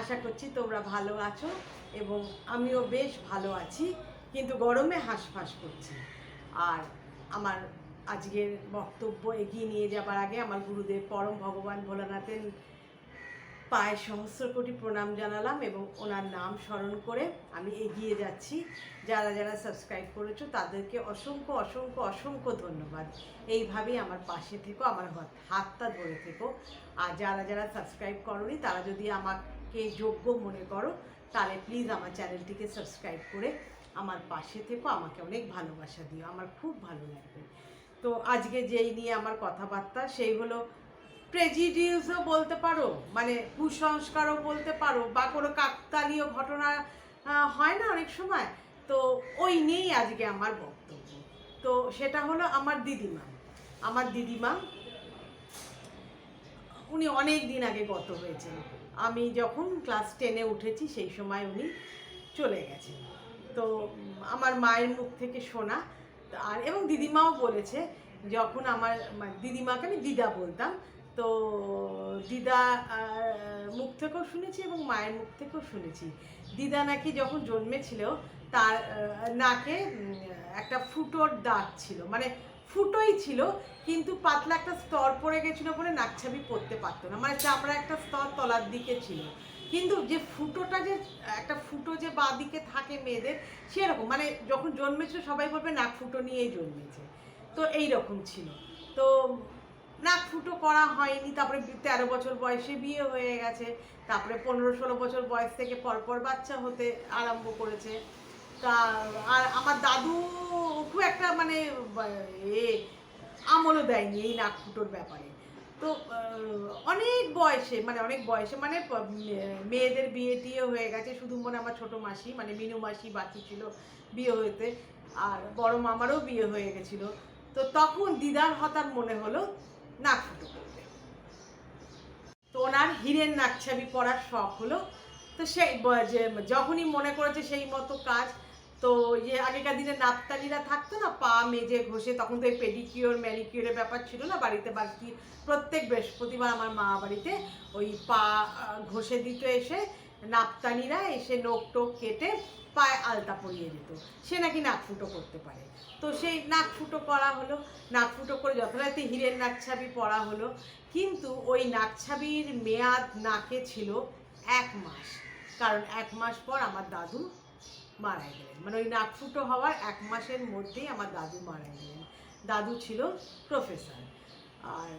আশা করছি তোমরা ভালো আছো এবং আমিও বেশ ভালো আছি, কিন্তু গরমে হাঁসফাঁস করছি। আর আমার আজকের বক্তব্য এগিয়ে নিয়ে যাবার আগে আমার গুরুদেব পরম ভগবান ভোলানাথের পায়ে সহস্র কোটি প্রণাম জানালাম এবং ওনার নাম স্মরণ করে আমি এগিয়ে যাচ্ছি। যারা যারা সাবস্ক্রাইব করেছো তাদেরকে অসংখ্য অসংখ্য অসংখ্য ধন্যবাদ। এইভাবেই আমার পাশে থেকো, আমার হাতটা ধরে থেকো। আর যারা যারা সাবস্ক্রাইব করোনি তারা যদি আমাকে যোগ্য মনে করো তাহলে প্লিজ আমার চ্যানেলটিকে সাবস্ক্রাইব করে আমার পাশে থেকো, আমাকে অনেক ভালোবাসা দিও, আমার খুব ভালো লাগবে। তো আজকে যেই নিয়ে আমার কথাবার্তা সেই হলো প্রেজিডিউসও বলতে পারো, মানে কুসংস্কারও বলতে পারো, বা কোনো কাকতালীয় ঘটনা হয় না অনেক সময়, তো ওই নিয়েই আজকে আমার বক্তব্য। তো সেটা হলো আমার দিদিমা উনি অনেক দিন আগে গত হয়েছেন। আমি যখন ক্লাস 10-এ উঠেছি সেই সময় উনি চলে গেছেন। তো আমার মায়ের মুখ থেকে শোনা, আর এবং দিদিমাও বলেছে, যখন আমার দিদিমাকে আমি দিদা বলতাম, তো দিদা মুখ থেকেও শুনেছি এবং মায়ের মুখ থেকেও শুনেছি, দিদা নাকি যখন জন্মেছিল তার নাকে একটা ফুটোর দাগ ছিল, মানে ফুটোই ছিল কিন্তু পাতলা একটা স্তর পড়ে গেছিলো বলে নাকছাবি পরতে পারতো না, মানে চাপড়া একটা স্তর তলার দিকে ছিল। কিন্তু যে ফুটোটা, যে একটা ফুটো যে বাঁ দিকে থাকে মেয়েদের, সেরকম মানে যখন জন্মেছিল সবাই বলবে নাক ফুটো নিয়েই জন্মেছে, তো এই রকম ছিল। তো নাক ফুটো করা হয়নি, তারপরে 13 বছর বয়সে বিয়ে হয়ে গেছে, তারপরে 15-16 বছর বয়স থেকে পরপর বাচ্চা হতে আরম্ভ করেছে। তা আর আমার দাদু খুব একটা মানে আমলও দেয়নি এই নাক ফুটোর ব্যাপারে। তো অনেক বয়সে মানে মেয়েদের বিয়ে টিয়ে হয়ে গেছে, শুধু মনে আমার ছোটো মাসি মানে মিনু মাসি বাকি ছিল বিয়ে হইতে, আর বড় মামারও বিয়ে হয়ে গেছিলো। তো তখন দিদার হঠাৎ মনে হলো নাক ফুটো করতে, তো ওনার হীরের নাকছাবি পরার শখ হলো। তো সেই যখনই মনে করেছে সেই মতো কাজ, তো যে আগেকার দিনে নাপতালিরা থাকতো না পা মেজে ঘষে, তখন তো এই পেডিকিওর ম্যানিকিওরের ব্যাপার ছিল না বাড়িতে, বাড়ি প্রত্যেক বৃহস্পতিবার আমার মা বাড়িতে ওই পা ঘষে দিত এসে নাপতানিরা, এসে নোক টোক কেটে পায়ে আলতা পরিয়ে দিত, সে নাকি নাক ফুটো করতে পারে। তো সেই নাক ফুটো করা হলো, নাক ফুটো করে যথারীতি হীরের নাকছাবি পরা হলো, কিন্তু ওই নাকছাবির মেয়াদ নাকে ছিল 1 মাস, কারণ 1 মাস পর আমার দাদু মারা গেলেন, মানে ওই নাক ফুটো হওয়ার 1 মাসের মধ্যেই আমার দাদু মারা গেলেন। দাদু ছিল প্রফেসর, আর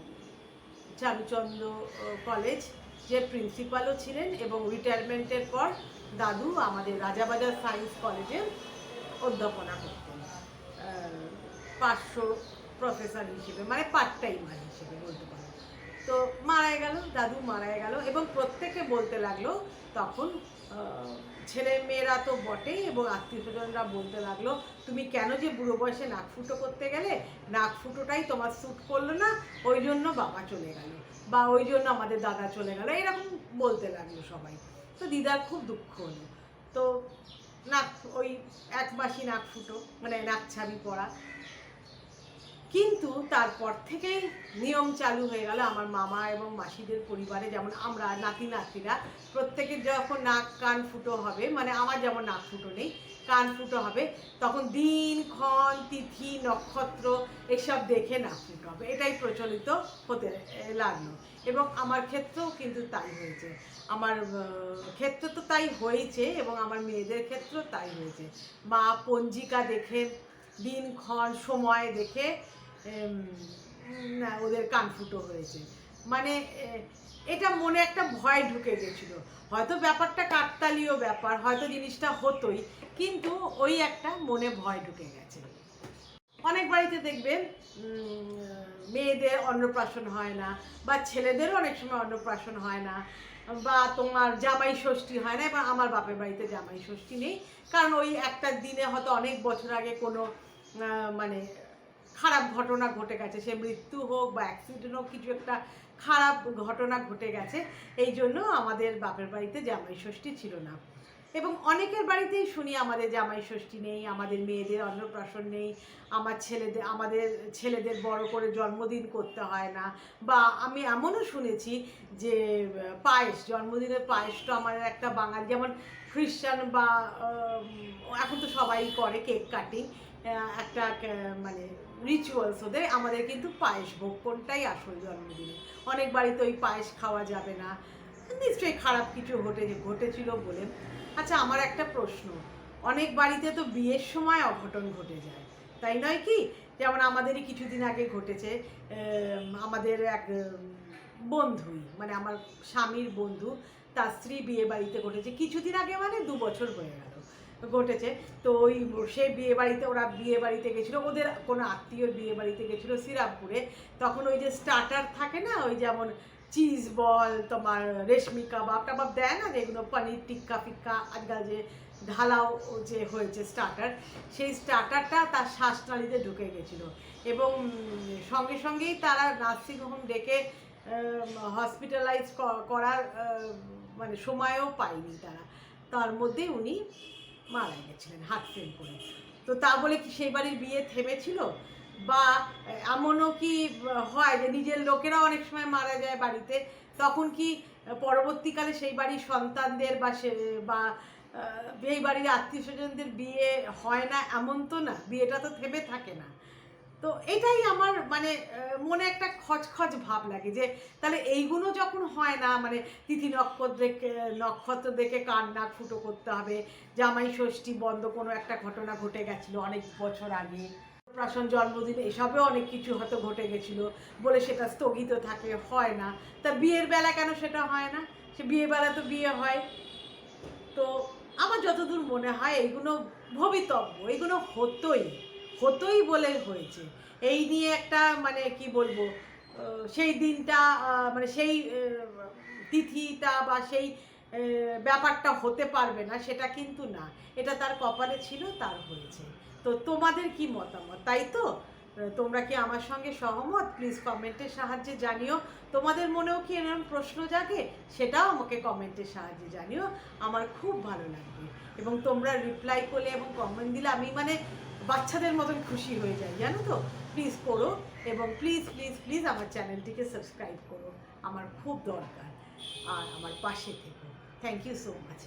চারুচন্দ্র কলেজ যে প্রিন্সিপালও ছিলেন, এবং রিটায়ারমেন্টের পর দাদু আমাদের রাজাবাজার সায়েন্স কলেজে অধ্যাপনা করতেন 500 প্রফেসর হিসেবে, মানে পার্ট টাইমার হিসেবে বলতে পারেন। তো মারা গেল, দাদু মারা গেল, এবং প্রত্যেকে বলতে লাগলো তখন, ছেলে মেয়েরা তো বটেই এবং আত্মীয় স্বজনরা বলতে লাগলো, তুমি কেন যে বুড়ো বয়সে নাক ফুটো করতে গেলে, নাক ফুটোটাই তোমার স্যুট করলো না, ওই জন্য বাবা চলে গেল, বা ওই জন্য আমাদের দাদা চলে গেল, এরকম বলতে লাগলো সবাই। তো দিদার খুব দুঃখ হলো। তো নাক ওই 1 মাসই নাক ফুটো, মানে নাক ছাবি পরা। কিন্তু তারপর থেকেই নিয়ম চালু হয়ে গেল আমার মামা এবং মাসিদের পরিবারে, যেমন আমরা নাতি নাতিরা প্রত্যেকের যখন নাক কান ফুটো হবে, মানে আমার যেমন নাক ফুটো নেই, কান ফুটো হবে, তখন দিন ক্ষণ তিথি নক্ষত্র এসব দেখে নাক ফুটো হবে, এটাই প্রচলিত হতে লাগলো। এবং আমার ক্ষেত্রেও কিন্তু তাই হয়েছে, আমার ক্ষেত্রে তো তাই হয়েছে এবং আমার মেয়েদের ক্ষেত্রেও তাই হয়েছে। মা পঞ্জিকা দেখে, দিনক্ষণ সময় দেখে না ওদের কান ফুটো হয়েছে, মানে এটা মনে একটা ভয় ঢুকে গেছিল, হয়তো ব্যাপারটা কাকতালীয় ব্যাপার, হয়তো জিনিসটা হতোই, কিন্তু ওই একটা মনে ভয় ঢুকে গেছে। অনেক বাড়িতে দেখবেন মেয়েদের অন্নপ্রাশন হয় না, বা ছেলেদেরও অনেক সময় অন্নপ্রাশন হয় না, বা তোমার জামাই ষষ্ঠী হয় না, এবার আমার বাপের বাড়িতে জামাই ষষ্ঠী নেই, কারণ ওই একটা দিনে হয়তো অনেক বছর আগে কোনো মানে খারাপ ঘটনা ঘটে গেছে, সে মৃত্যু হোক বা অ্যাক্সিডেন্ট হোক, কিছু একটা খারাপ ঘটনা ঘটে গেছে, এই জন্য আমাদের বাপের বাড়িতে জামাই ষষ্ঠী ছিল না। এবং অনেকের বাড়িতেই শুনি আমাদের জামাই ষষ্ঠী নেই, আমাদের মেয়েদের অন্নপ্রাশন নেই, আমাদের ছেলেদের বড় করে জন্মদিন করতে হয় না, বা আমি এমনও শুনেছি যে পায়েস, জন্মদিনের পায়েসটা আমাদের একটা বাঙালি, যেমন খ্রিস্টান বা এখন তো সবাই করে কেক কাটিং, একটা মানে রিচুয়ালস ওদের, আমাদের কিন্তু পায়েস ভোগ কোনটাই আসল জন্মদিনে। অনেক বাড়িতে ওই পায়েস খাওয়া যাবে না, নিশ্চয়ই খারাপ কিছু ঘটেছিল বলে। আচ্ছা, আমার একটা প্রশ্ন, অনেক বাড়িতে তো বিয়ের সময় অঘটন ঘটে যায়, তাই নয় কি? যেমন আমাদেরই কিছুদিন আগে ঘটেছে, আমাদের এক বন্ধুই, মানে আমার স্বামীর বন্ধু, তার স্ত্রী বিয়ে বাড়িতে ঘটেছে কিছুদিন আগে, মানে 2 বছর হয়ে গেল ঘটেছে। তো সে ওরা বিয়ে বাড়িতে গেছিলো, ওদের কোনো আত্মীয় বিয়ে বাড়িতে গেছিলো শ্রীরামপুরে। তখন ওই যে স্টার্টার থাকে না, ওই যেমন চিজ বল, তোমার রেশমি কাবাব টাবাব দেয় না, যেগুলো পনির টিক্কা ফিক্কা, আজকাল যে ঢালাও যে হয়েছে স্টার্টার, সেই স্টার্টারটা তার শ্বাসনালীতে ঢুকে গেছিলো, এবং সঙ্গে সঙ্গেই তারা নার্সিংহোম ডেকে হসপিটালাইজ করার মানে সময়ও পায়নি তারা, তার মধ্যে উনি মারা গেছিলেন হার্ট ফেল করে। তো তা বলে কি সেই বাড়ির বিয়ে থেমেছিল? বা এমনও কি হয় যে নিজের লোকেরা অনেক সময় মারা যায় বাড়িতে, তখন কি পরবর্তীকালে সেই বাড়ির সন্তানদের বা এই বাড়ির আত্মীয় স্বজনদের বিয়ে হয় না? এমন তো না, বিয়েটা তো থেমে থাকে না। তো এটাই আমার মানে মনে একটা খচখচ ভাব লাগে যে তাহলে এইগুলো যখন হয় না, মানে তিথি নক্ষত্র দেখে কান নাক ফুটো করতে হবে, জামাই ষষ্ঠী বন্ধ, কোনো একটা ঘটনা ঘটে গেছিলো অনেক বছর আগে, প্রাশন জন্মদিন, এসবেও অনেক কিছু হয়তো ঘটে গেছিলো বলে সেটা স্থগিত থাকে, হয় না। তা বিয়ের বেলা কেন সেটা হয় না? সে বিয়ে বেলা তো বিয়ে হয়। তো আমার যতদূর মনে হয় এইগুলো ভবিতব্য, এইগুলো হতোই বলে হয়েছে। এই নিয়ে একটা মানে কি বলবো, সেই দিনটা মানে সেই তিথিটা বা সেই ব্যাপারটা হতে পারবে না সেটা কিন্তু না, এটা তার কপালে ছিল, তার হয়েছে। তো তোমাদের কি মতামত, তাই তো? তোমরা কি আমার সঙ্গে সহমত? প্লিজ কমেন্টের সাহায্যে জানিও। তোমাদের মনেও কি এরকম প্রশ্ন জাগে, সেটাও আমাকে কমেন্টের সাহায্যে জানিও, আমার খুব ভালো লাগবে। এবং তোমরা রিপ্লাই করলে এবং কমেন্ট দিলে আমি মানে বাচ্চাদের মতন খুশি হয়ে যাই, জানো তো? প্লিজ করো, এবং প্লিজ প্লিজ প্লিজ আমার চ্যানেলটিকে সাবস্ক্রাইব করো, আমার খুব দরকার, আর আমার পাশে থেকো। Thank you so much.